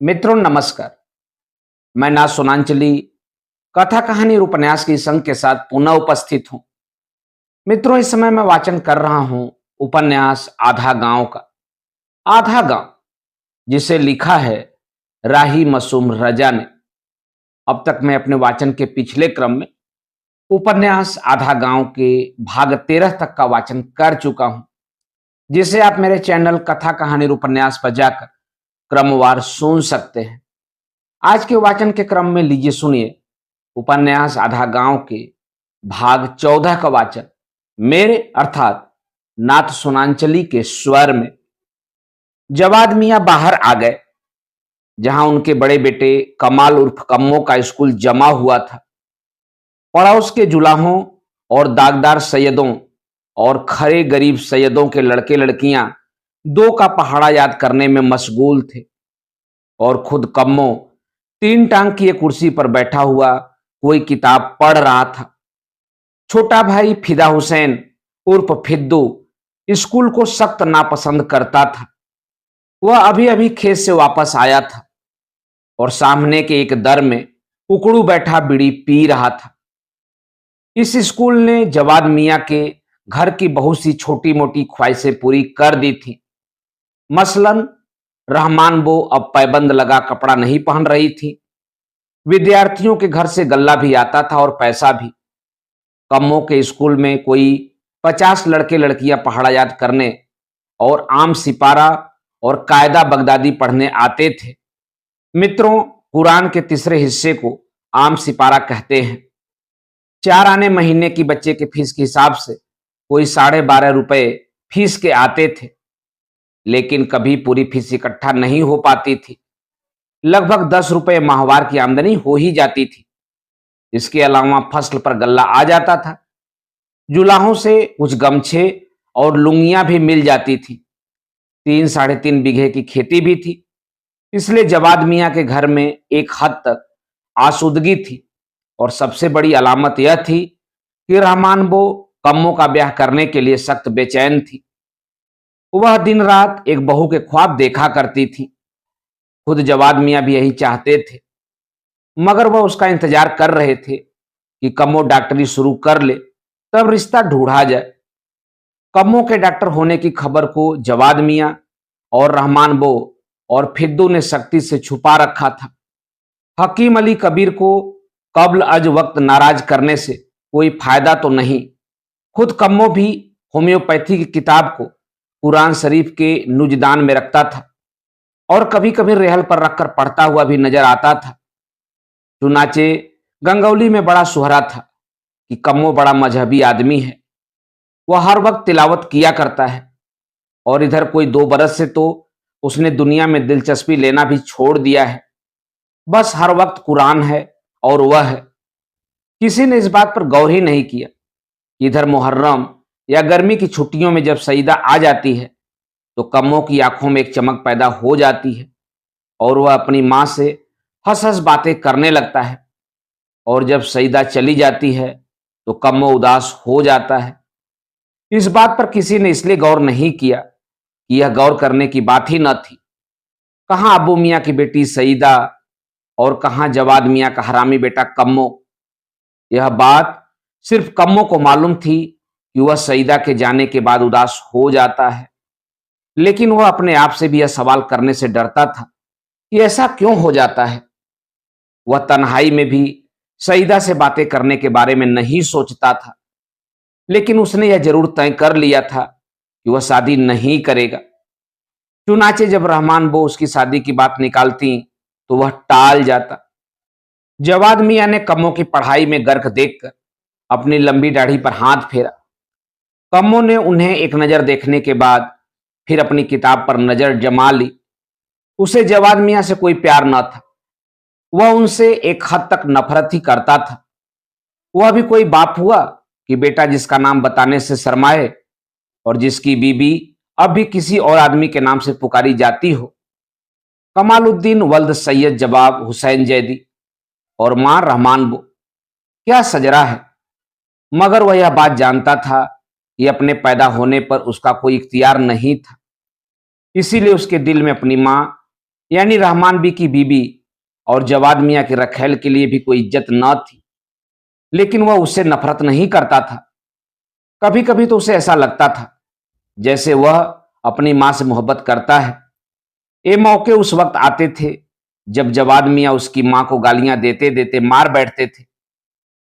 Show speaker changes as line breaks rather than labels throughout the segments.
मित्रों नमस्कार। मैं ना सोनांचली कथा कहानी और उपन्यास की संघ के साथ पुनः उपस्थित हूं। मित्रों इस समय मैं वाचन कर रहा हूं उपन्यास आधा गांव का। आधा गांव जिसे लिखा है राही मासूम रजा ने। अब तक मैं अपने वाचन के पिछले क्रम में उपन्यास आधा गांव के भाग 13 तक का वाचन कर चुका हूं, जिसे आप मेरे चैनल कथा कहानी और उपन्यास पर जाकर क्रमवार सुन सकते हैं। आज के वाचन के क्रम में लीजिए सुनिए उपन्यास आधा गांव के भाग 14 का वाचन मेरे अर्थात नाथ सोनांचली के स्वर में। जवाद मियां बाहर आ गए, जहां उनके बड़े बेटे कमाल उर्फ कम्मो का स्कूल जमा हुआ था। पड़ोस के जुलाहों और दागदार सैयदों और खरे गरीब सैयदों के लड़के लड़कियां दो का पहाड़ा याद करने में मशगूल थे, और खुद कम्मो 3 टांग की एक कुर्सी पर बैठा हुआ कोई किताब पढ़ रहा था। छोटा भाई फिदा हुसैन उर्फ फिद्दू स्कूल को सख्त नापसंद करता था। वह अभी अभी खेत से वापस आया था और सामने के एक दर में उकड़ू बैठा बीड़ी पी रहा था। इस स्कूल ने जवाद मियां के घर की बहुत सी छोटी मोटी ख्वाहिशें पूरी कर दी थी। मसलन रहमान वो अब पैबंद लगा कपड़ा नहीं पहन रही थी। विद्यार्थियों के घर से गल्ला भी आता था और पैसा भी। कम्मों के स्कूल में कोई 50 लड़के लड़कियां पहाड़ा याद करने और आम सिपारा और कायदा बगदादी पढ़ने आते थे। मित्रों, कुरान के तीसरे हिस्से को आम सिपारा कहते हैं। 4 आने महीने की बच्चे के फीस के हिसाब से कोई 12.5 रुपए फीस के आते थे, लेकिन कभी पूरी फीस इकट्ठा नहीं हो पाती थी। लगभग 10 रुपए माहवार की आमदनी हो ही जाती थी। इसके अलावा फसल पर गल्ला आ जाता था। जुलाहों से कुछ गमछे और लुंगियां भी मिल जाती थी। 3-3.5 बीघे की खेती भी थी, इसलिए जवाद मियां के घर में एक हद तक आसूदगी थी। और सबसे बड़ी अलामत यह थी कि रहमान वो कम्मों का ब्याह करने के लिए सख्त बेचैन थी। वह दिन रात एक बहू के ख्वाब देखा करती थी। खुद जवाद मियां भी यही चाहते थे, मगर वह उसका इंतजार कर रहे थे कि कम्मो डॉक्टरी शुरू कर ले, तब रिश्ता ढूंढा जाए। कम्मो के डॉक्टर होने की खबर को जवाद मियां और रहमान बो और फिद्दू ने सख्ती से छुपा रखा था। हकीम अली कबीर को कब्ल अज वक्त नाराज करने से कोई फायदा तो नहीं। खुद कम्मो भी होम्योपैथी की किताब को कुरान शरीफ के नुजदान में रखता था और कभी कभी रेहल पर रखकर पढ़ता हुआ भी नजर आता था। चुनाचे गंगौली में बड़ा सुहरा था कि कम्मो बड़ा मजहबी आदमी है। वह हर वक्त तिलावत किया करता है, और इधर कोई 2 बरस से तो उसने दुनिया में दिलचस्पी लेना भी छोड़ दिया है। बस हर वक्त कुरान है और वह है। किसी ने इस बात पर गौर ही नहीं किया कि इधर मुहर्रम या गर्मी की छुट्टियों में जब सईदा आ जाती है तो कम्मो की आंखों में एक चमक पैदा हो जाती है और वह अपनी मां से हंस हंस बातें करने लगता है। और जब सईदा चली जाती है तो कम्मो उदास हो जाता है। इस बात पर किसी ने इसलिए गौर नहीं किया कि यह गौर करने की बात ही न थी। कहां अबू मियां की बेटी सईदा और कहां जवाद मियां का हरामी बेटा कम्मो। यह बात सिर्फ कम्मो को मालूम थी कि वह सईदा के जाने के बाद उदास हो जाता है, लेकिन वह अपने आप से भी यह सवाल करने से डरता था कि ऐसा क्यों हो जाता है। वह तन्हाई में भी सईदा से बातें करने के बारे में नहीं सोचता था, लेकिन उसने यह जरूर तय कर लिया था कि वह शादी नहीं करेगा। चुनाचे जब रहमान वो उसकी शादी की बात निकालती तो वह टाल जाता। जवाद मियां ने कम्मो की पढ़ाई में गर्क देखकर अपनी लंबी दाढ़ी पर हाथ फेरा। कम्मो ने उन्हें एक नजर देखने के बाद फिर अपनी किताब पर नजर जमा ली। उसे जवाद मियां से कोई प्यार न था। वह उनसे एक हद तक नफरत ही करता था। वह भी कोई बाप हुआ कि बेटा जिसका नाम बताने से शर्माए और जिसकी बीबी अब भी किसी और आदमी के नाम से पुकारी जाती हो। कमालुद्दीन वल्द सैयद जवाब हुसैन जैदी और मां रहमान बो। क्या सजरा है। मगर वह यह बात जानता था कि अपने पैदा होने पर उसका कोई इख्तियार नहीं था। इसीलिए उसके दिल में अपनी मां यानी रहमान बी की बीबी और जवाद मियाँ के रखैल के लिए भी कोई इज्जत न थी, लेकिन वह उससे नफरत नहीं करता था। कभी कभी तो उसे ऐसा लगता था जैसे वह अपनी मां से मोहब्बत करता है। ये मौके उस वक्त आते थे जब जवाद मियाँ उसकी मां को गालियां देते देते मार बैठते थे।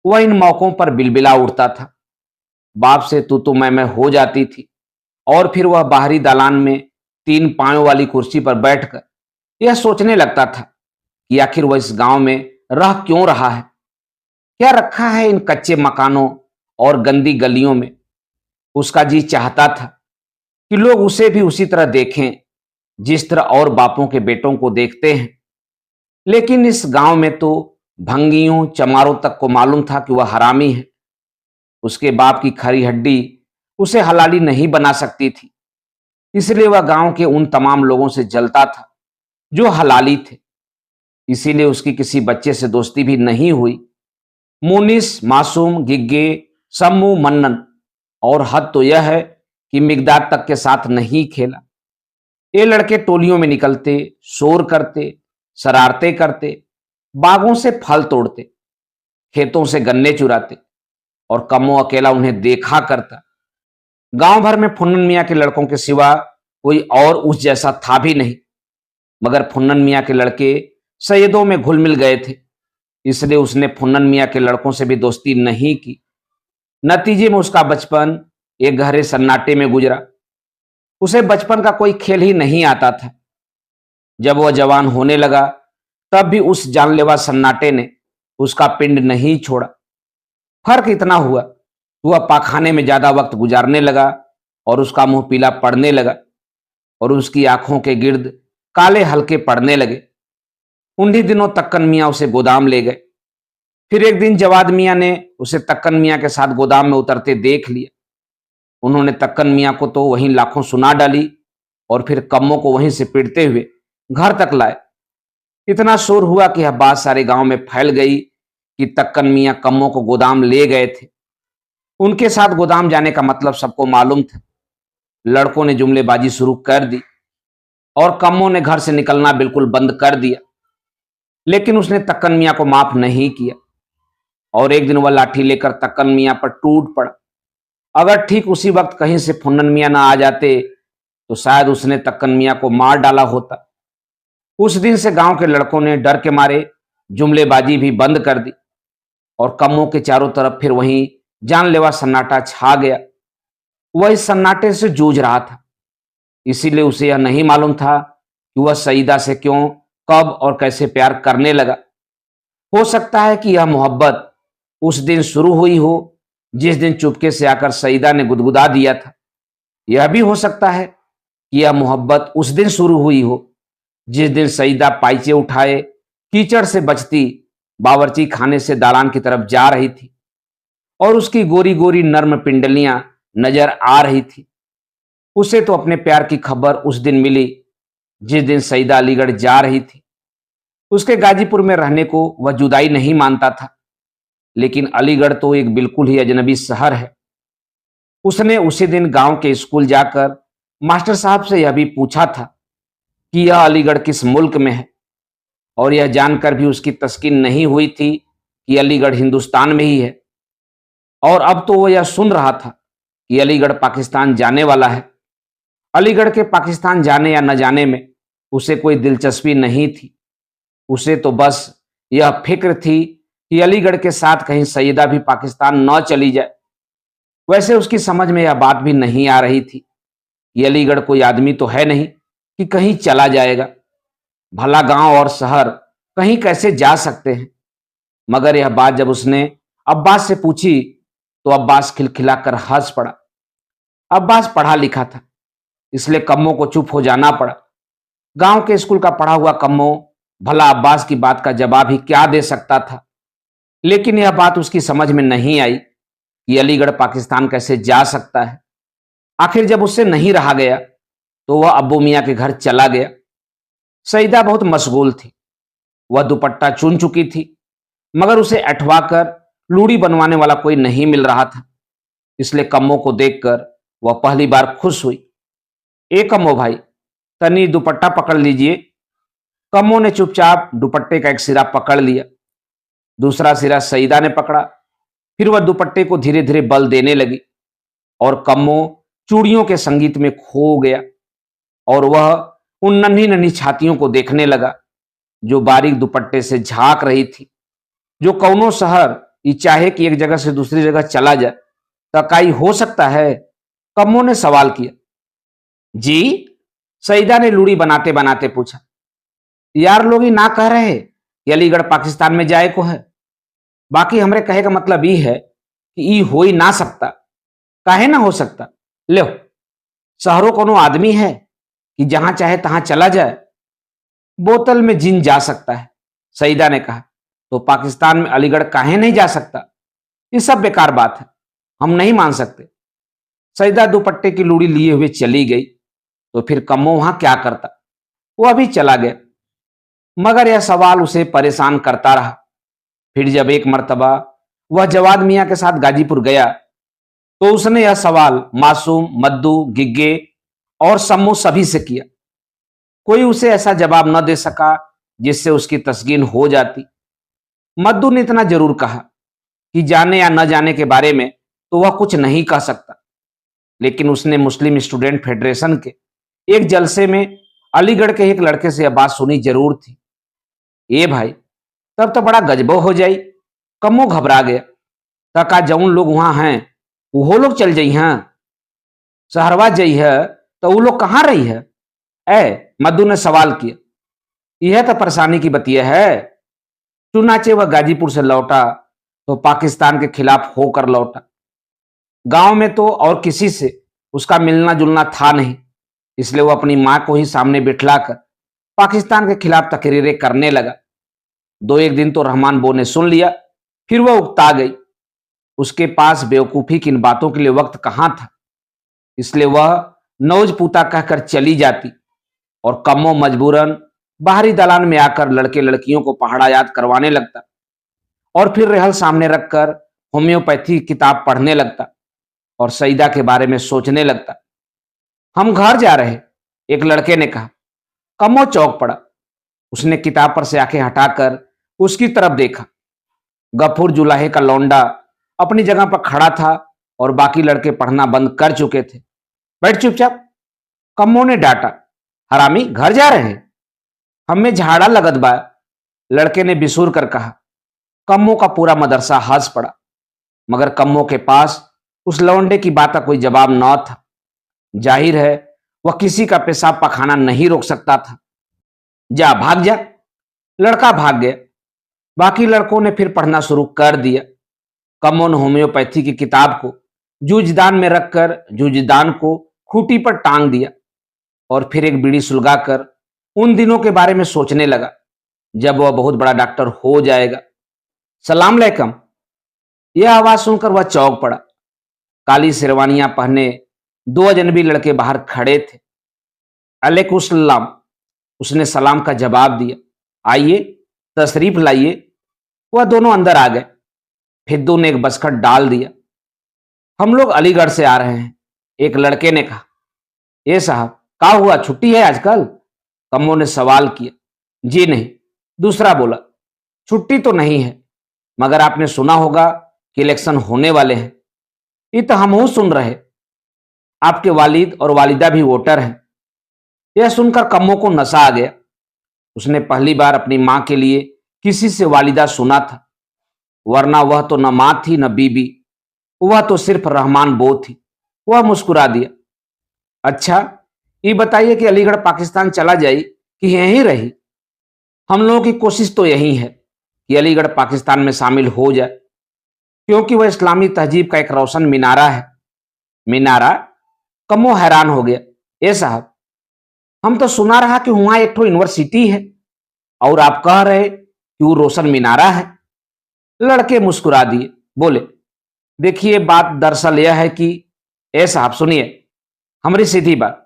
वह इन मौकों पर बिलबिला उठता था, बाप से तू मैं हो जाती थी, और फिर वह बाहरी दालान में 3 पायों वाली कुर्सी पर बैठकर यह सोचने लगता था कि आखिर वह इस गांव में रह क्यों रहा है। क्या रखा है इन कच्चे मकानों और गंदी गलियों में। उसका जी चाहता था कि लोग उसे भी उसी तरह देखें जिस तरह और बापों के बेटों को देखते हैं। लेकिन इस गांव में तो भंगियों चमारों तक को मालूम था कि वह हरामी है। उसके बाप की खरी हड्डी उसे हलाली नहीं बना सकती थी, इसलिए वह गांव के उन तमाम लोगों से जलता था जो हलाली थे। इसीलिए उसकी किसी बच्चे से दोस्ती भी नहीं हुई। मुनिस, मासूम, गिग्गे, सम्मू, मन्नन और हद तो यह है कि मिगदाद तक के साथ नहीं खेला। ये लड़के टोलियों में निकलते, शोर करते, शरारतें करते, बागों से फल तोड़ते, खेतों से गन्ने चुराते, और कमो अकेला उन्हें देखा करता। गांव भर में फुन्नन मियाँ के लड़कों के सिवा कोई और उस जैसा था भी नहीं। मगर फुन्नन मियाँ के लड़के सैयदों में घुल मिल गए थे, इसलिए उसने फुन्नन मियाँ के लड़कों से भी दोस्ती नहीं की। नतीजे में उसका बचपन एक गहरे सन्नाटे में गुजरा। उसे बचपन का कोई खेल ही नहीं आता था। जब वह जवान होने लगा तब भी उस जानलेवा सन्नाटे ने उसका पिंड नहीं छोड़ा। फर्क इतना हुआ कि वह पाखाने में ज्यादा वक्त गुजारने लगा और उसका मुंह पीला पड़ने लगा और उसकी आंखों के गिर्द काले हल्के पड़ने लगे। उन्हीं दिनों तक्कन मियाँ उसे गोदाम ले गए। फिर एक दिन जवाद मियाँ ने उसे तक्कन मियाँ के साथ गोदाम में उतरते देख लिया। उन्होंने तक्कन मियाँ को तो वहीं लाखों सुना डाली और फिर कम्मों को वहीं से पीटते हुए घर तक लाए। इतना शोर हुआ कि यह बात सारे गांव में फैल गई कि तक्कन मियाँ कम्मों को गोदाम ले गए थे। उनके साथ गोदाम जाने का मतलब सबको मालूम था। लड़कों ने जुमलेबाजी शुरू कर दी और कम्मों ने घर से निकलना बिल्कुल बंद कर दिया। लेकिन उसने तक्कन मियाँ को माफ नहीं किया और एक दिन वह लाठी लेकर तक्कन मियाँ पर टूट पड़ा। अगर ठीक उसी वक्त कहीं से फुन्नन मियाँ ना आ जाते तो शायद उसने तक्कन मियाँ को मार डाला होता। उस दिन से गांव के लड़कों ने डर के मारे जुमलेबाजी भी बंद कर दी और कम्मों के चारों तरफ फिर वहीं जानलेवा सन्नाटा छा गया। वह इस सन्नाटे से जूझ रहा था, इसीलिए उसे यह नहीं मालूम था कि वह सईदा से क्यों, कब और कैसे प्यार करने लगा। हो सकता है कि यह मोहब्बत उस दिन शुरू हुई हो जिस दिन चुपके से आकर सईदा ने गुदगुदा दिया था। यह भी हो सकता है कि यह मोहब्बत उस दिन शुरू हुई हो जिस दिन सईदा पाइचे उठाए कीचड़ से बचती बावर्ची खाने से दालान की तरफ जा रही थी और उसकी गोरी गोरी नर्म पिंडलियां नजर आ रही थी। उसे तो अपने प्यार की खबर उस दिन मिली जिस दिन सईदा अलीगढ़ जा रही थी। उसके गाजीपुर में रहने को वह जुदाई नहीं मानता था, लेकिन अलीगढ़ तो एक बिल्कुल ही अजनबी शहर है। उसने उसी दिन गांव के स्कूल जाकर मास्टर साहब से यह भी पूछा था कि यह अलीगढ़ किस मुल्क में है, और यह जानकर भी उसकी तस्कीन नहीं हुई थी कि अलीगढ़ हिंदुस्तान में ही है। और अब तो वह यह सुन रहा था कि अलीगढ़ पाकिस्तान जाने वाला है। अलीगढ़ के पाकिस्तान जाने या न जाने में उसे कोई दिलचस्पी नहीं थी। उसे तो बस यह फिक्र थी कि अलीगढ़ के साथ कहीं सईदा भी पाकिस्तान न चली जाए। वैसे उसकी समझ में यह बात भी नहीं आ रही थी कि अलीगढ़ कोई आदमी तो है नहीं कि कहीं चला जाएगा। भला गांव और शहर कहीं कैसे जा सकते हैं। मगर यह बात जब उसने अब्बास से पूछी तो अब्बास खिलखिलाकर हंस पड़ा। अब्बास पढ़ा लिखा था, इसलिए कम्मों को चुप हो जाना पड़ा। गांव के स्कूल का पढ़ा हुआ कम्मो भला अब्बास की बात का जवाब ही क्या दे सकता था। लेकिन यह बात उसकी समझ में नहीं आई कि अलीगढ़ पाकिस्तान कैसे जा सकता है। आखिर जब उससे नहीं रहा गया तो वह अब्बू मियाँ के घर चला गया। सईदा बहुत मशगूल थी। वह दुपट्टा चुन चुकी थी, मगर उसे अठवा कर लूड़ी बनवाने वाला कोई नहीं मिल रहा था। इसलिए कम्मो को देखकर वह पहली बार खुश हुई। ए कम्मो भाई, तनी दुपट्टा पकड़ लीजिए। कम्मो ने चुपचाप दुपट्टे का एक सिरा पकड़ लिया, दूसरा सिरा सईदा ने पकड़ा। फिर वह दुपट्टे को धीरे धीरे बल देने लगी और कम्मो चूड़ियों के संगीत में खो गया और वह उन नन्ही नन्ही छातियों को देखने लगा जो बारीक दुपट्टे से झांक रही थी। जो कौनो शहर ये चाहे कि एक जगह से दूसरी जगह चला जाए तो काई हो सकता है? कम्मो ने सवाल किया। जी, सईदा ने लूड़ी बनाते बनाते पूछा। यार लोग ही ना कह रहे कि अलीगढ़ पाकिस्तान में जाए को है। बाकी हमरे कहे का मतलब ई है कि ई हो ही ना सकता। काहे ना हो सकता? लो, शहरों कोनो आदमी है कि जहां चाहे तहां चला जाए? बोतल में जिन जा सकता है, सईदा ने कहा। तो पाकिस्तान में अलीगढ़ काहे नहीं जा सकता? ये सब बेकार बात है, हम नहीं मान सकते। सईदा दुपट्टे की लूड़ी लिए हुए चली गई तो फिर कम्मो वहां क्या करता? वो अभी चला गया, मगर यह सवाल उसे परेशान करता रहा। फिर जब एक मर्तबा वह जवाद मियां के साथ गाजीपुर गया तो उसने यह सवाल मासूम, मद्दू, गिग्गे और सम्मू सभी से किया। कोई उसे ऐसा जवाब न दे सका जिससे उसकी तस्कीन हो जाती। मद्दू ने इतना जरूर कहा कि जाने या न जाने के बारे में तो वह कुछ नहीं कह सकता, लेकिन उसने मुस्लिम स्टूडेंट फेडरेशन के एक जलसे में अलीगढ़ के एक लड़के से यह बात सुनी जरूर थी। ए भाई, तब तो बड़ा गजबो हो जाई। कम्मो घबरा गया। तका जौन लोग वहां हैं वो लोग चल जाई हैं, शहरवा जई है तो वो लोग कहां रही है? मद्दू ने सवाल किया। यह तो परेशानी की बतिया है। चुनाचे वह गाजीपुर से लौटा तो पाकिस्तान के खिलाफ होकर लौटा। गांव में तो और किसी से उसका मिलना जुलना था नहीं, इसलिए वो अपनी मां को ही सामने बिठलाकर पाकिस्तान के खिलाफ तकरीरें करने लगा। दो एक दिन तो रहमान बो ने सुन लिया, फिर वह उकता गई। उसके पास बेवकूफी की इन बातों के लिए वक्त कहां था, इसलिए वह नौजपूता कहकर चली जाती और कम्मो मजबूरन बाहरी दलान में आकर लड़के लड़कियों को पहाड़ा याद करवाने लगता और फिर रेहल सामने रखकर होम्योपैथी किताब पढ़ने लगता और सईदा के बारे में सोचने लगता। हम घर जा रहे, एक लड़के ने कहा। कम्मो चौंक पड़ा। उसने किताब पर से आंखें हटाकर उसकी तरफ देखा। गफूर जुलाहे का लौंडा अपनी जगह पर खड़ा था और बाकी लड़के पढ़ना बंद कर चुके थे। बैठ चुपचाप, कम्मो ने डांटा। हरामी, घर जा रहे हैं? हमें झाड़ा लगत बा, लड़के ने बिसूर कर कहा। कम्मो का पूरा मदरसा हंस पड़ा, मगर कम्मो के पास उस लौंडे की बात का कोई जवाब न था। जाहिर है वह किसी का पेशाब पखाना नहीं रोक सकता था। जा, भाग जा। लड़का भाग गया। बाकी लड़कों ने फिर पढ़ना शुरू कर दिया। कम्मो ने होम्योपैथी की किताब को जूझदान में रखकर जूझदान को खूंटी पर टांग दिया और फिर एक बीड़ी सुलगाकर उन दिनों के बारे में सोचने लगा जब वह बहुत बड़ा डॉक्टर हो जाएगा। सलाम अलैकुम। यह आवाज सुनकर वह चौंक पड़ा। काली शेरवानियां पहने दो अजनबी लड़के बाहर खड़े थे। अलैकुम सलाम, उसने सलाम का जवाब दिया। आइए, तशरीफ लाइए। वह दोनों अंदर आ गए। फिद्दू ने एक बसखत डाल दिया। हम लोग अलीगढ़ से आ रहे हैं, एक लड़के ने कहा। ए साहब, क्या हुआ, छुट्टी है आजकल? कम्मो ने सवाल किया। जी नहीं, दूसरा बोला। छुट्टी तो नहीं है, मगर आपने सुना होगा कि इलेक्शन होने वाले हैं। ये तो हम सुन रहे। आपके वालिद और वालिदा भी वोटर हैं। यह सुनकर कम्मो को नशा आ गया। उसने पहली बार अपनी मां के लिए किसी से वालिदा सुना था, वरना वह तो न मां थी न बीबी, वह तो सिर्फ रहमान बो थी। वह मुस्कुरा दिया। अच्छा, ये बताइए कि अलीगढ़ पाकिस्तान चला जाए कि यहीं रही? हम लोगों की कोशिश तो यही है कि अलीगढ़ पाकिस्तान में शामिल हो जाए, क्योंकि वह इस्लामी तहजीब का एक रोशन मीनारा है। मीनारा? कम्मो हैरान हो गया। ए साहब, हम तो सुना रहा कि वहां एक तो यूनिवर्सिटी है और आप कह रहे कि वो रोशन मीनारा है। लड़के मुस्कुरा दिए, बोले, देखिए बात दरअसल यह है कि ए साहब सुनिए, हमारी सीधी बात।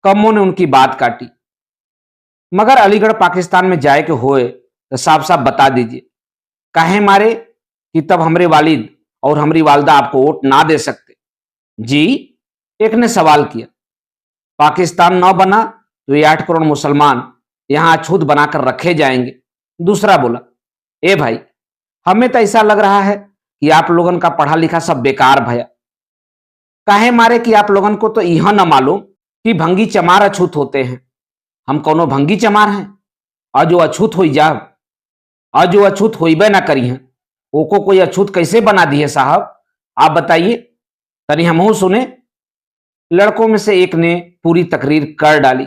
कम्मो ने उनकी बात काटी। मगर अलीगढ़ पाकिस्तान में जाए के होए तो साफ साफ बता दीजिए, काहे मारे कि तब हमरे वालिद और हमारी वालदा आपको वोट ना दे सकते। जी? एक ने सवाल किया। पाकिस्तान न बना तो ये 8 करोड़ मुसलमान यहां अछूत बनाकर रखे जाएंगे। दूसरा बोला, ए भाई, हमें तो ऐसा लग रहा है कि आप लोगन का पढ़ा लिखा सब बेकार भया। काहे मारे कि आप लोगन को तो यह न मालूम कि भंगी चमार अछूत होते हैं। हम कोनो भंगी चमार हैं और जो अछूत हो जाब, और जो अछूत होइबे ना करी हैं ओको कोई अछूत कैसे बना दिए साहब? आप बताइए, तनी हमहू सुने। लड़कों में से एक ने पूरी तकरीर कर डाली।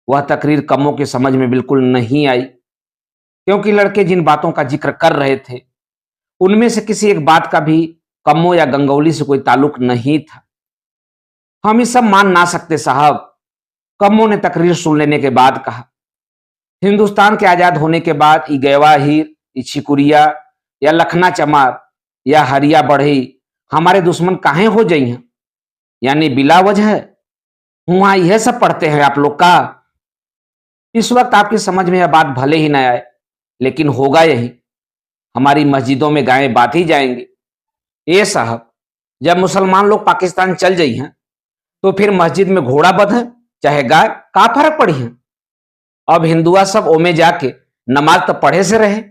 वह तकरीर कम्मों की समझ में बिल्कुल नहीं आई, क्योंकि लड़के जिन बातों का जिक्र कर रहे थे उनमें से किसी एक बात का भी कम्मों या गंगौली से कोई ताल्लुक नहीं था। हम ये सब मान ना सकते साहब। कम्मों ने तकरीर सुन लेने के बाद कहा, हिंदुस्तान के आजाद होने के बाद ई गैवा हीर, ई छिकुरिया या लखना चमार या हरिया बढ़ई हमारे दुश्मन काहे हो जाई हैं? यानी बिला वजह हुआ यह सब पढ़ते हैं आप लोग का। इस वक्त आपकी समझ में यह बात भले ही न आए, लेकिन होगा यही। हमारी मस्जिदों में गायें बांधी जाएंगी। ए साहब, जब मुसलमान लोग पाकिस्तान चल जाई हैं तो फिर मस्जिद में घोड़ा बंधे चाहे गाय, का फर्क पड़ी है? अब हिंदुआ सब ओमे जाके नमाज तो पढ़े से रहे।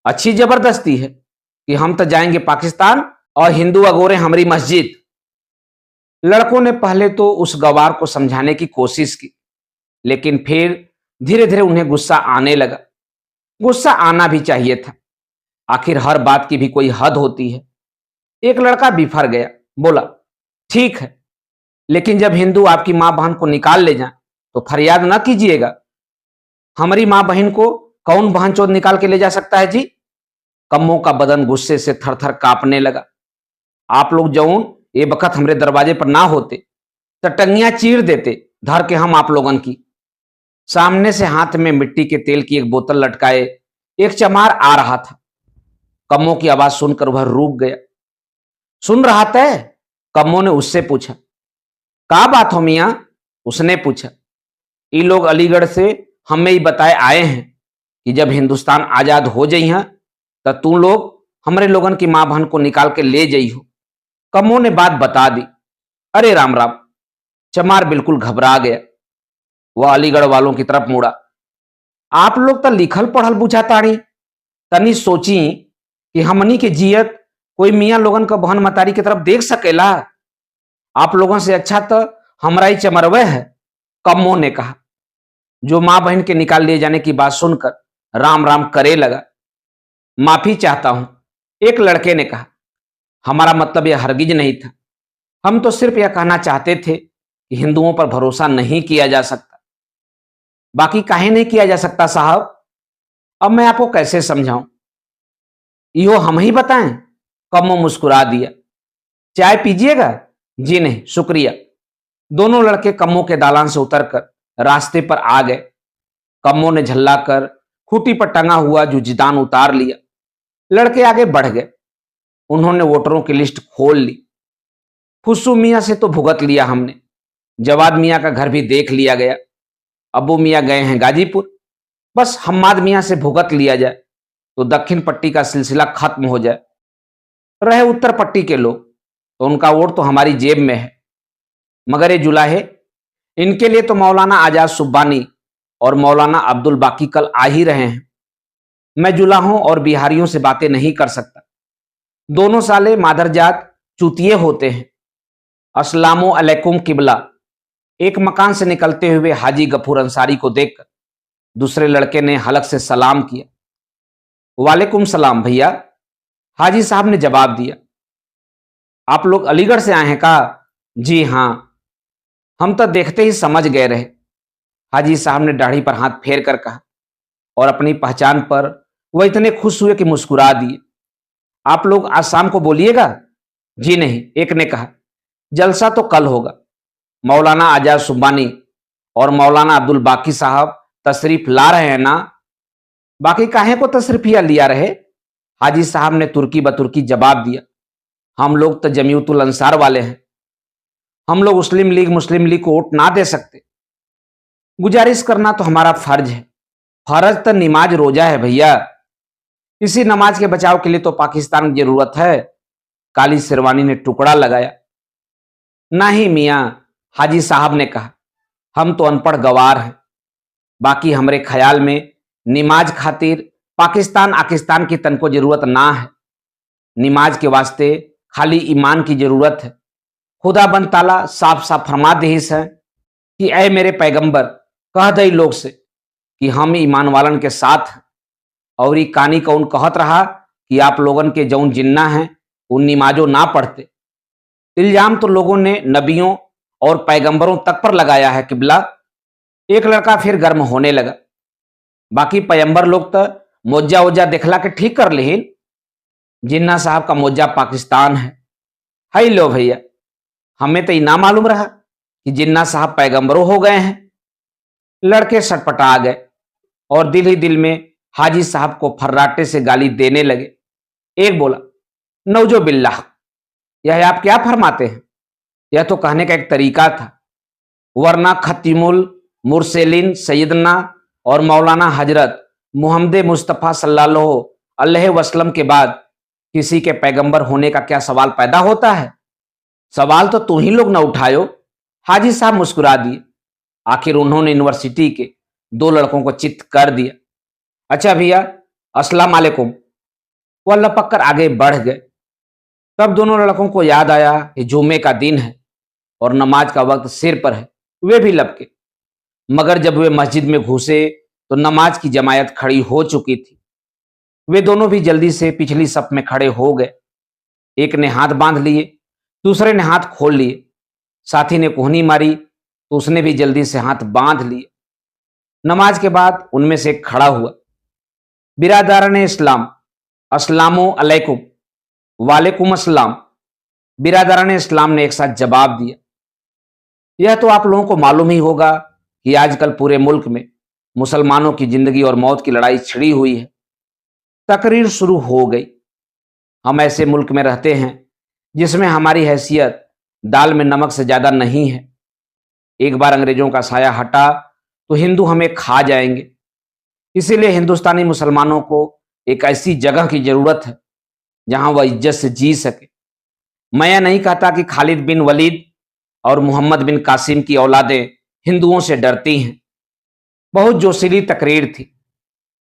अच्छी जबरदस्ती है कि हम तो जाएंगे पाकिस्तान और हिंदू अगोरे हमारी मस्जिद। लड़कों ने पहले तो उस गवार को समझाने की कोशिश की, लेकिन फिर धीरे धीरे उन्हें गुस्सा आने लगा। गुस्सा आना भी चाहिए था, आखिर हर बात की भी कोई हद होती है। एक लड़का बिफर गया, बोला, ठीक है, लेकिन जब हिंदू आपकी मां बहन को निकाल ले जाए तो फरियाद ना कीजिएगा। हमारी मां बहन को कौन बहन चोद निकाल के ले जा सकता है जी? कम्मों का बदन गुस्से से थर थर कांपने लगा। आप लोग जौन ये बखत हमरे दरवाजे पर ना होते तो टंगियां चीर देते धर के हम आप लोगन की। सामने से हाथ में मिट्टी के तेल की एक बोतल लटकाए एक चमार आ रहा था। कम्मों की आवाज सुनकर वह रुक गया। सुन रहा था? कम्मों ने उससे पूछा। का बात हो मियां? उसने पूछा। ये लोग अलीगढ़ से हमें ही बताए आए हैं कि जब हिंदुस्तान आजाद हो जाई है तो तू लोग हमरे लोगन की मां बहन को निकाल के ले जाई हो। कम्मों ने बात बता दी। अरे राम राम। चमार बिल्कुल घबरा गया। वह अलीगढ़ वालों की तरफ मुड़ा। आप लोग तो लिखल पढ़ल बुझाताड़ी, तनी सोची कि हमनी के जियत कोई मियां लोगन का बहन मतारी की तरफ देख सकेला? आप लोगों से अच्छा तो हमरा ही चमरवे है। कम्मों ने कहा, जो मां बहन के निकाल लिए जाने की बात सुनकर राम राम करे लगा। माफी चाहता हूं, एक लड़के ने कहा। हमारा मतलब यह हरगिज नहीं था। हम तो सिर्फ यह कहना चाहते थे कि हिंदुओं पर भरोसा नहीं किया जा सकता। बाकी काहे नहीं किया जा सकता साहब? अब मैं आपको कैसे समझाऊं? यो हम ही बताएं? कम्मो मुस्कुरा दिया। चाय पीजिएगा? जी नहीं शुक्रिया। दोनों लड़के कम्मो के दालान से उतरकर रास्ते पर आ गए। कम्मो ने झल्लाकर खूंटी पर टंगा हुआ जुजीदान उतार लिया। लड़के आगे बढ़ गए। उन्होंने वोटरों की लिस्ट खोल ली। फुस्सू मियां से तो भुगत लिया हमने, जवाद मियां का घर भी देख लिया गया। अबू मियां गए हैं गाजीपुर। बस हम्माद मियां से भुगत लिया जाए तो दक्षिण पट्टी का सिलसिला खत्म हो जाए। रहे उत्तर पट्टी के लोग, तो उनका वोट तो हमारी जेब में है। मगर ये जुलाहे, इनके लिए तो मौलाना आजाद सुब्बानी और मौलाना अब्दुल बाकी कल आ ही रहे हैं। मैं जुलाहों और बिहारियों से बातें नहीं कर सकता। दोनों साले मादरजात चूतिए होते हैं। अस्सलामु अलैकुम किबला। एक मकान से निकलते हुए हाजी गफूर अंसारी को देखकर दूसरे लड़के ने हलक से सलाम किया। वालेकुम सलाम भैया, हाजी साहब ने जवाब दिया। आप लोग अलीगढ़ से आए हैं का? जी हां, हम तो देखते ही समझ गए रहे। हाजी साहब ने दाढ़ी पर हाथ फेर कर कहा, और अपनी पहचान पर वह इतने खुश हुए कि मुस्कुरा दिए। आप लोग आज शाम को बोलिएगा? जी नहीं, एक ने कहा। जलसा तो कल होगा। मौलाना आजाद सुब्बानी और मौलाना अब्दुल बाकी साहब तशरीफ ला रहे हैं ना? बाकी काहे को तशरीफिया लिया रहे? हाजी साहब ने तुर्की बतुर्की जवाब दिया। हम लोग तो जमीयतुल अंसार वाले हैं। हम लोग मुस्लिम लीग को वोट ना दे सकते। गुजारिश करना तो हमारा फर्ज है। फर्ज तो नमाज रोजा है भैया। इसी नमाज के बचाव के लिए तो पाकिस्तान की जरूरत है। काली शेरवानी ने टुकड़ा लगाया। नहीं मियां, हाजी साहब ने कहा, हम तो अनपढ़ गवार हैं। बाकी हमरे ख्याल में नमाज खातिर पाकिस्तान आकिस्तान की तनको जरूरत ना है। नमाज के वास्ते खाली ईमान की जरूरत है। खुदा बन ताला साफ साफ फरमा देहिस है कि ऐ मेरे पैगंबर, कह दई लोग से कि हम ईमान वालन के साथ हैं। और ई कानी कौन कहत रहा कि आप लोगन के जौन जिन्ना है उन नमाजों ना पढ़ते। इल्जाम तो लोगों ने नबियों और पैगंबरों तक पर लगाया है किबला। एक लड़का फिर गर्म होने लगा। बाकी पैगंबर लोग तो मोजा वोजा देखला के ठीक कर लेहिन। जिन्ना साहब का मोजा पाकिस्तान है। हाई लो भैया, हमें तो ना मालूम रहा कि जिन्ना साहब पैगंबरों हो गए हैं। लड़के सटपटा गए और दिल ही दिल में हाजी साहब को फर्राटे से गाली देने लगे। एक बोला, नौजो बिल्लाह, यह आप क्या फरमाते हैं? यह तो कहने का एक तरीका था, वरना खतीमुल मुरसलिन सैयदना और मौलाना हजरत मोहम्मद मुस्तफ़ा सल्लल्लाहु अलैहि वसल्लम के बाद किसी के पैगंबर होने का क्या सवाल पैदा होता है? सवाल तो तुम ही लोग न उठायो। हाजी साहब मुस्कुरा दिए। आखिर उन्होंने यूनिवर्सिटी के 2 लड़कों को चित्त कर दिया। अच्छा भैया, अस्सलाम वालेकुम। वह लपक कर आगे बढ़ गए। तब दोनों लड़कों को याद आया कि जुम्मे का दिन है और नमाज का वक्त सिर पर है। वे भी लपके, मगर जब वे मस्जिद में घुसे तो नमाज की जमायत खड़ी हो चुकी थी। वे दोनों भी जल्दी से पिछली सफ में खड़े हो गए। एक ने हाथ बांध लिए, दूसरे ने हाथ खोल लिए। साथी ने कोहनी मारी तो उसने भी जल्दी से हाथ बांध लिए। नमाज के बाद उनमें से एक खड़ा हुआ। बिरादरान इस्लाम, अस्सलामु अलैकुम। वालेकुम अस्सलाम। बिरादरान इस्लाम ने एक साथ जवाब दिया। यह तो आप लोगों को मालूम ही होगा कि आजकल पूरे मुल्क में मुसलमानों की जिंदगी और मौत की लड़ाई छिड़ी हुई है। तकरीर शुरू हो गई। हम ऐसे मुल्क में रहते हैं जिसमें हमारी हैसियत दाल में नमक से ज्यादा नहीं है। एक बार अंग्रेजों का साया हटा तो हिंदू हमें खा जाएंगे। इसीलिए हिंदुस्तानी मुसलमानों को एक ऐसी जगह की जरूरत है जहां वह इज्जत से जी सके। मैं यह नहीं कहता कि खालिद बिन वलीद और मोहम्मद बिन कासिम की औलादें हिंदुओं से डरती हैं। बहुत जोशीली तकरीर थी।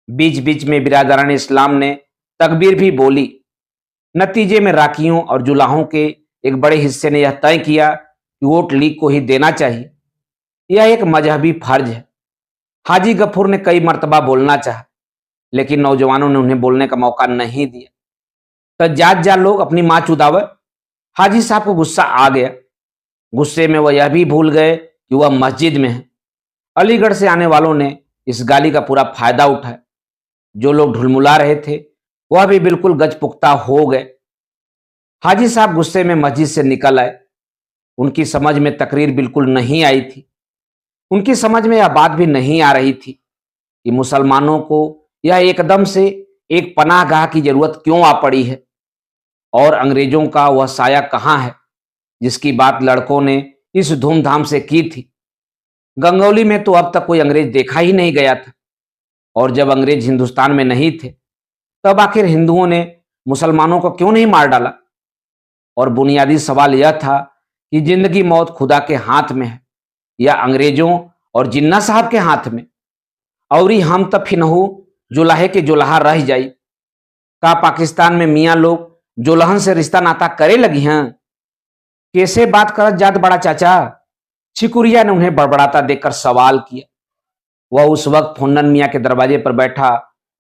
बीच बीच में बिरादरान इस्लाम ने तकबीर भी बोली। नतीजे में राकियों और जुलाहों के एक बड़े हिस्से ने यह तय किया कि वोट लीग को ही देना चाहिए। यह एक मजहबी फर्ज है। हाजी गफूर ने कई मर्तबा बोलना चाहा, लेकिन नौजवानों ने उन्हें बोलने का मौका नहीं दिया। तो जात जा लोग अपनी माँ चुदावे। हाजी साहब को गुस्सा आ गया। गुस्से में वह यह भी भूल गए कि वह मस्जिद में है। अलीगढ़ से आने वालों ने इस गाली का पूरा फायदा उठाया। जो लोग ढुलमुला रहे थे वह भी बिल्कुल गजपुख्ता हो गए। हाजी साहब गुस्से में मस्जिद से निकल आए। उनकी समझ में तकरीर बिल्कुल नहीं आई थी। उनकी समझ में यह बात भी नहीं आ रही थी कि मुसलमानों को यह एकदम से एक पनाहगाह की जरूरत क्यों आ पड़ी है और अंग्रेजों का वह साया कहाँ है जिसकी बात लड़कों ने इस धूमधाम से की थी। गंगौली में तो अब तक कोई अंग्रेज देखा ही नहीं गया था, और जब अंग्रेज हिंदुस्तान में नहीं थे तब आखिर हिंदुओं ने मुसलमानों को क्यों नहीं मार डाला? और बुनियादी सवाल यह था कि जिंदगी मौत खुदा के हाथ में है या अंग्रेजों और जिन्ना साहब के हाथ में। और ही हम तब फिनहू जुलाहे के जुलाहा रह जाई। का पाकिस्तान में मियाँ लोग जुलहन से रिश्ता नाता करे लगी हैं? कैसे बात करत जात बड़ा चाचा? छिकुरिया ने उन्हें बड़बड़ाता देखकर सवाल किया। वह उस वक्त फुन्नन मियाँ के दरवाजे पर बैठा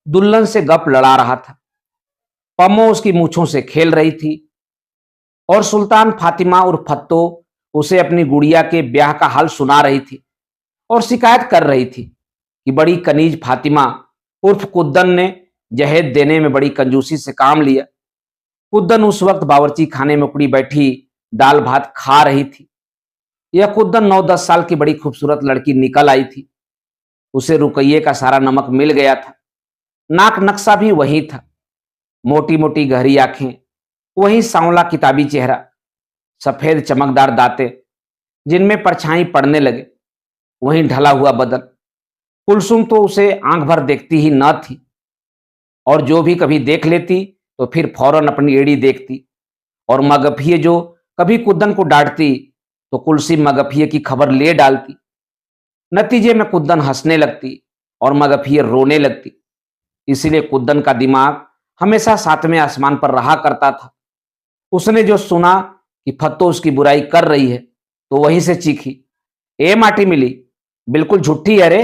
दुल्हन से गप लड़ा रहा था। पम्मो उसकी मूछों से खेल रही थी और सुल्तान फातिमा उर्फ फत्तो उसे अपनी गुड़िया के ब्याह का हाल सुना रही थी और शिकायत कर रही थी कि बड़ी कनीज फातिमा उर्फ कुद्दन ने जहेज देने में बड़ी कंजूसी से काम लिया। कुद्दन उस वक्त बावर्ची खाने में उकड़ी बैठी दाल भात खा रही थी। यह कुद्दन 9-10 साल की बड़ी खूबसूरत लड़की निकल आई थी। उसे रुकइये का सारा नमक मिल गया था। नाक नक्शा भी वही था। मोटी मोटी गहरी आंखें, वही सांवला किताबी चेहरा, सफेद चमकदार दांतें जिनमें परछाई पड़ने लगे, वहीं ढला हुआ बदन। कुलसुम तो उसे आंख भर देखती ही न थी, और जो भी कभी देख लेती तो फिर फौरन अपनी एड़ी देखती। और मगफिये जो कभी कुद्दन को डांटती तो कुलसी मगफिये की खबर ले डालती। नतीजे में कुद्दन हंसने लगती और मगफिये रोने लगती। इसीलिए कुद्दन का दिमाग हमेशा सातवें आसमान पर रहा करता था। उसने जो सुना कि फत्तो उसकी बुराई कर रही है तो वहीं से चीखी, ए माटी मिली, बिल्कुल झूठी है रे,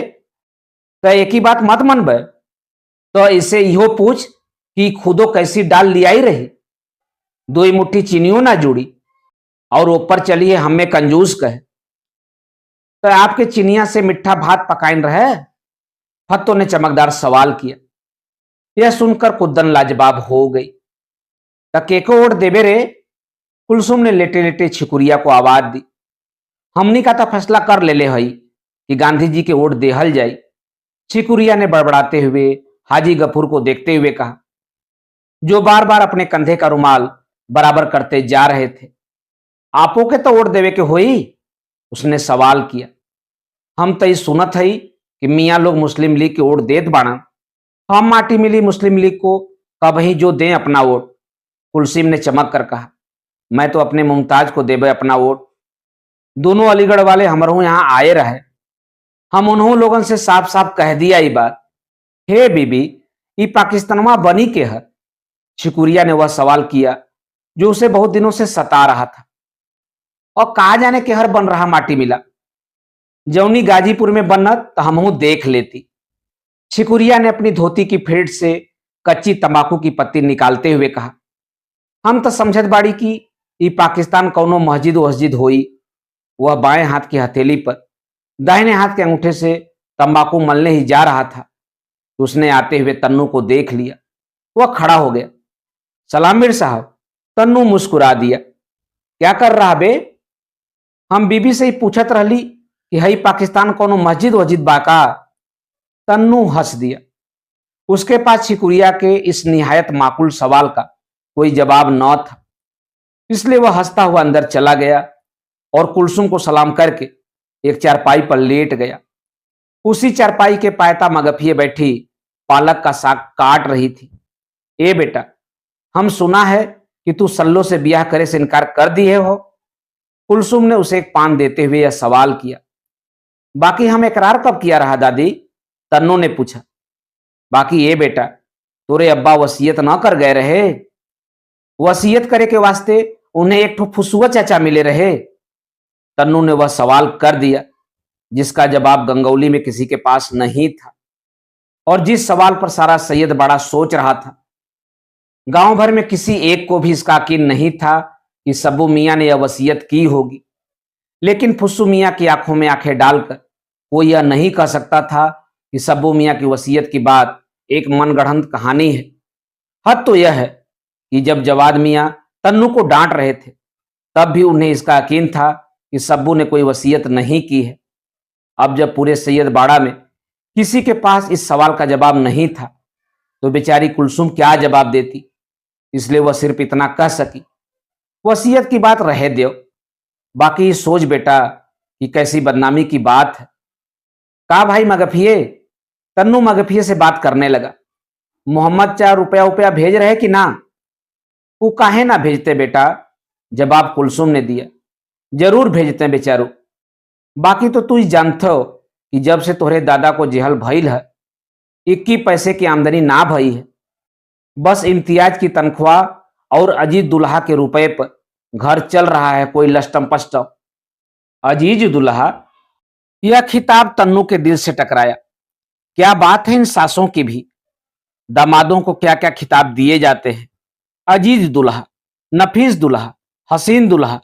तो एक ही बात मत मन बे, तो इसे इहो पूछ कि खुदो कैसी डाल लिया ही रही, दो ही मुट्ठी चीनियों ना जुड़ी और ऊपर चलिए हमें कंजूस कहे, तो आपके चिनिया से मिठा भात पकाइन रहे। फत्तो ने चमकदार सवाल किया। यह सुनकर कुद्दन लाजवाब हो गई। केको ओट देबे रे, कुलसुम ने लेटे लेटे छिकुरिया को आवाज दी। हमनी का तो फैसला कर ले हई कि गांधी जी के वोट देहल जाई। छिकुरिया ने बड़बड़ाते हुए हाजी गफूर को देखते हुए कहा, जो बार बार अपने कंधे का रुमाल बराबर करते जा रहे थे। आपो के तो वोट देवे के होई? उसने सवाल किया। हम तो सुनत हई कि मियाँ लोग मुस्लिम लीग के वोट देत बाड़ा। हम माटी मिली मुस्लिम लीग को कभी जो दें अपना वोट। कुलसीम ने चमक कर कहा, मैं तो अपने मुमताज को देवे अपना वोट। दोनों अलीगढ़ वाले हमारे यहाँ आए रहे, हम उन्हों लोगों से साफ साफ कह दिया ये बात। हे बीबी, ये पाकिस्तानवा बनी के है? शिकुरिया ने वह सवाल किया जो उसे बहुत दिनों से सता रहा था। और कहा जाने के हर बन रहा माटी मिला, जौनी गाजीपुर में बनत तो हमहू देख लेती। शिकुरिया ने अपनी धोती की फेट से कच्ची तंबाकू की पत्ती निकालते हुए कहा, हम तो समझत बाड़ी की ये पाकिस्तान कौनो मस्जिद वस्जिद होई। वह बाएं हाथ की हथेली पर दाहिने हाथ के अंगूठे से तंबाकू मलने ही जा रहा था। उसने आते हुए तन्नू को देख लिया। वह खड़ा हो गया। सलाम मीर साहब। तन्नू मुस्कुरा दिया। क्या कर रहा बे? हम बीबी से ही पूछत रहली कि हई पाकिस्तान कोनो मस्जिद वस्जिद बाका। तन्नू हंस दिया। उसके पास शिकुरिया के इस निहायत माकूल सवाल का कोई जवाब न था, इसलिए वह हंसता हुआ अंदर चला गया और कुलसुम को सलाम करके एक चारपाई पर लेट गया। उसी चारपाई के पायता मगफिये बैठी पालक का साग काट रही थी। ए बेटा, हम सुना है कि तू सल्लो से ब्याह करे से इनकार कर दिए हो। कुलसुम ने उसे एक पान देते हुए यह सवाल किया। बाकी हम इकरार कब किया रहा दादी? तन्नू ने पूछा। बाकी ये बेटा, तोरे अब्बा वसीयत ना कर गए रहे? वसीयत करे के वास्ते उन्हें एक ठो फुसुआ चाचा मिले रहे। तन्नू ने वह सवाल कर दिया जिसका जवाब गंगौली में किसी के पास नहीं था और जिस सवाल पर सारा सैयद बड़ा सोच रहा था। गांव भर में किसी एक को भी इसका यकीन नहीं था कि सब्बू मियाँ ने यह वसीयत की होगी, लेकिन फुस्सू मियाँ की आंखों में आंखें डालकर कोई यह नहीं कह सकता था कि सब्बू मियाँ की वसीयत की बात एक मनगढ़ंत कहानी है। हद तो यह है कि जब जवाद मियाँ तन्नू को डांट रहे थे तब भी उन्हें इसका यकीन था कि सब्बू ने कोई वसीयत नहीं की है। अब जब पूरे सैयद बाड़ा में किसी के पास इस सवाल का जवाब नहीं था तो बेचारी कुलसुम क्या जवाब देती, इसलिए वह सिर्फ इतना कह सकी, वसीयत की बात रहे दो, बाकी सोच बेटा कि कैसी बदनामी की बात है। कहा भाई मगफिये? तन्नू मगफिये से बात करने लगा। मोहम्मद चार रुपया उपया भेज रहे कि ना? वो काहे ना भेजते बेटा, जवाब कुलसुम ने दिया। जरूर भेजते हैं बेचारो। बाकी तो तू जानते हो कि जब से तोहरे दादा को जेहल भइल है 21 पैसे की आमदनी ना भई है। बस इम्तियाज की तनख्वाह और अजीज दुल्हा के रुपए पर घर चल रहा है कोई लष्टम पष्टम। अजीज दुल्हा? यह खिताब तन्नू के दिल से टकराया। क्या बात है इन सासों की भी, दामादों को क्या क्या खिताब दिए जाते हैं। अजीज दुल्हा, नफीस दुल्हा, हसीन दुल्हा,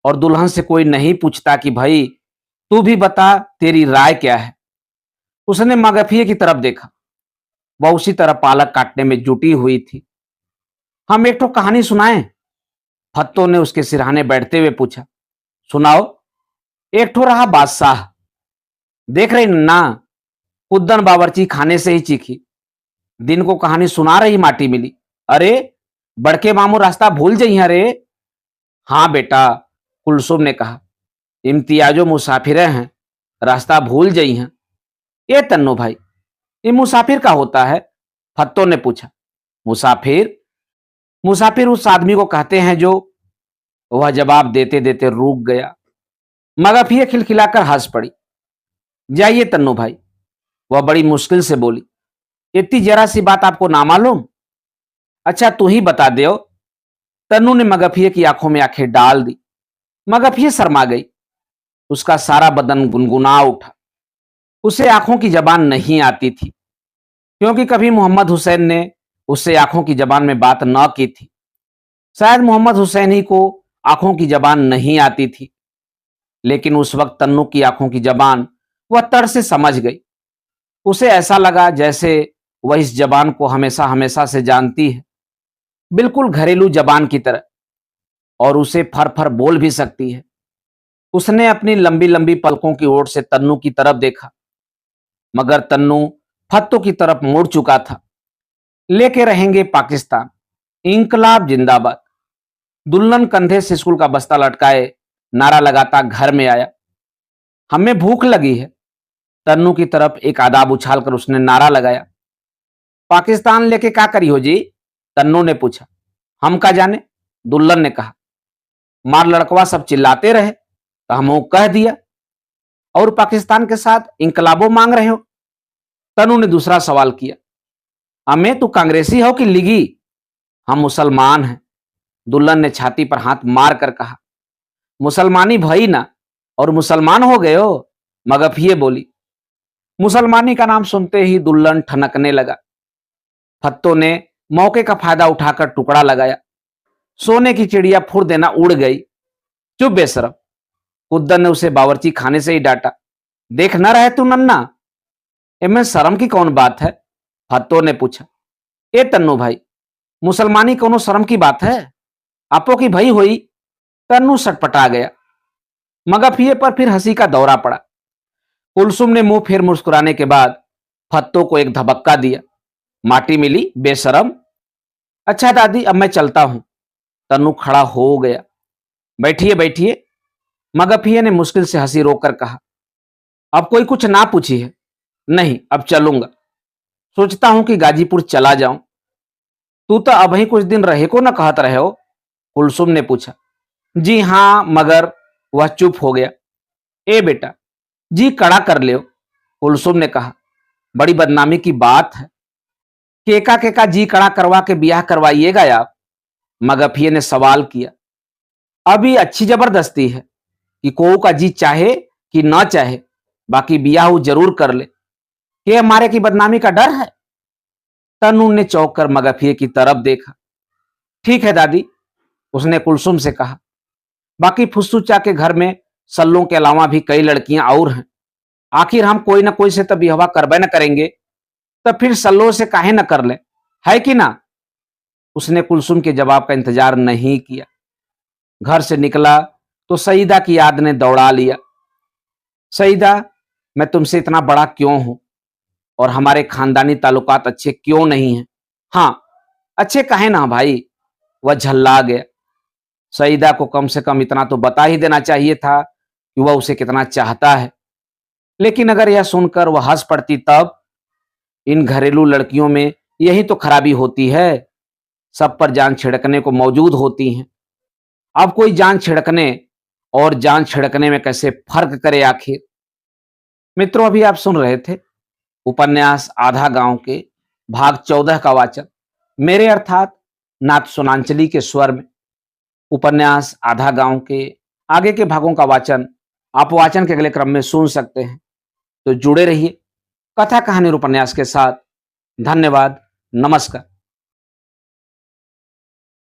और दुल्हन से कोई नहीं पूछता कि भाई तू भी बता तेरी राय क्या है। उसने मगफिये की तरफ देखा। वह उसी तरह पालक काटने में जुटी हुई थी। हम एक तो कहानी सुनाएं? फत्तो ने उसके सिरहाने बैठते हुए पूछा। सुनाओ। एक ठो रहा बादशाह। देख रही ना, कुद्दन बावर्ची खाने से ही चीखी। दिन को कहानी सुना रही माटी मिली। अरे बड़के मामू रास्ता भूल जाइए। अरे हाँ बेटा, कुलसुम ने कहा, इम्तियाजो मुसाफिर हैं, रास्ता भूल जाई हैं। ये तन्नो भाई, ये मुसाफिर का होता है? फत्तो ने पूछा। मुसाफिर? मुसाफिर उस आदमी को कहते हैं जो। वह जवाब देते देते रुक गया। मगफिये खिलखिलाकर हंस पड़ी। जाइए तन्नू भाई, वह बड़ी मुश्किल से बोली। इतनी जरा सी बात आपको ना मालूम? अच्छा तू ही बता दे। तन्नू ने मगफिये की आंखों में आंखें डाल दी। मगफिये शर्मा गई। उसका सारा बदन गुनगुना उठा। उसे आंखों की जबान नहीं आती थी, क्योंकि कभी मोहम्मद हुसैन ने उससे आंखों की जबान में बात न की थी। शायद मोहम्मद हुसैन ही को आंखों की जबान नहीं आती थी, लेकिन उस वक्त तन्नू की आंखों की जबान वह तड़ से समझ गई। उसे ऐसा लगा जैसे वह इस जबान को हमेशा हमेशा से जानती है, बिल्कुल घरेलू जबान की तरह, और उसे फर फर बोल भी सकती है। उसने अपनी लंबी लंबी पलकों की ओर से तन्नू की तरफ देखा, मगर तन्नू फत्तों की तरफ मुड़ चुका था। लेके रहेंगे पाकिस्तान, इंकलाब जिंदाबाद। दुल्हन कंधे से स्कूल का बस्ता लटकाए नारा लगाता घर में आया। हमें भूख लगी है। तन्नू की तरफ एक आदाब उछालकर उसने नारा लगाया। पाकिस्तान लेके क्या करी हो जी? तन्नू ने पूछा। हम का जाने, दुल्हन ने कहा। मार लड़कवा सब चिल्लाते रहे तो हम कह दिया। और पाकिस्तान के साथ इंकलाबो मांग रहे हो? तन्नू ने दूसरा सवाल किया। हमें तू कांग्रेसी हो कि लीगी? हम मुसलमान हैं, दुल्हन ने छाती पर हाथ मार कर कहा। मुसलमानी भई ना और मुसलमान हो गए हो? मगफिये बोली। मुसलमानी का नाम सुनते ही दुल्हन ठनकने लगा। फत्तों ने मौके का फायदा उठाकर टुकड़ा लगाया। सोने की चिड़िया फुर देना उड़ गई। चुप बेशरम, कुद्दन ने उसे बावर्ची खाने से ही डांटा। देख न रहे तू नन्ना? इनमें शर्म की कौन बात है? फत्तों ने पूछा। ए तन्नू भाई, मुसलमानी कोनो शर्म की बात है? आपो की भई हुई। तन्नू सटपटा गया। मगफिये पर फिर हंसी का दौरा पड़ा। कुलसुम ने मुंह फेर मुस्कुराने के बाद फत्तों को एक धबक्का दिया। माटी मिली बेशरम। अच्छा दादी, अब मैं चलता हूं। तन्नू खड़ा हो गया। बैठिए बैठिए, मगफिये ने मुश्किल से हंसी रोककर कहा। अब कोई कुछ ना पूछी है? नहीं, अब चलूंगा। सोचता हूं कि गाजीपुर चला जाऊं। तू तो अब ही कुछ दिन रहे को न कहत रहे हो? कुलसुम ने पूछा। जी हां, मगर। वह चुप हो गया। ए बेटा, जी कड़ा कर ले। कुलसुम ने कहा। बड़ी बदनामी की बात है। केका केका जी कड़ा करवा के ब्याह करवाइएगा आप? मगफिये ने सवाल किया। अभी अच्छी जबरदस्ती है कि को का जी चाहे कि ना चाहे, बाकी ब्याह वो जरूर कर ले। कि हमारे की बदनामी का डर है? तन्नू ने चौंक कर मगफिये की तरफ देखा। ठीक है दादी, उसने कुलसुम से कहा। बाकी फुस्सुचा के घर में सल्लों के अलावा भी कई लड़कियां और हैं। आखिर हम कोई ना कोई से तब विवाह करबे न करेंगे, तब फिर सल्लों से काहे न कर ले, है कि ना? उसने कुलसुम के जवाब का इंतजार नहीं किया। घर से निकला तो सईदा की याद ने दौड़ा लिया। सईदा, मैं तुमसे इतना बड़ा क्यों हूं और हमारे खानदानी ताल्लुकात अच्छे क्यों नहीं हैं? हाँ, अच्छे काहे ना भाई? वह झल्ला गया। सईदा को कम से कम इतना तो बता ही देना चाहिए था कि वह उसे कितना चाहता है। लेकिन अगर यह सुनकर वह हंस पड़ती तब? इन घरेलू लड़कियों में यही तो खराबी होती है, सब पर जान छिड़कने को मौजूद होती हैं। अब कोई जान छिड़कने और जान छिड़कने में कैसे फर्क करे आखिर? मित्रों, अभी आप सुन रहे थे उपन्यास आधा गांव के भाग 14 का वाचन मेरे अर्थात नाथ सोनांचली के स्वर में। उपन्यास आधा गांव के आगे के भागों का वाचन आप वाचन के अगले क्रम में सुन सकते हैं। तो जुड़े रहिए कथा कहानी और उपन्यास के साथ। धन्यवाद। नमस्कार।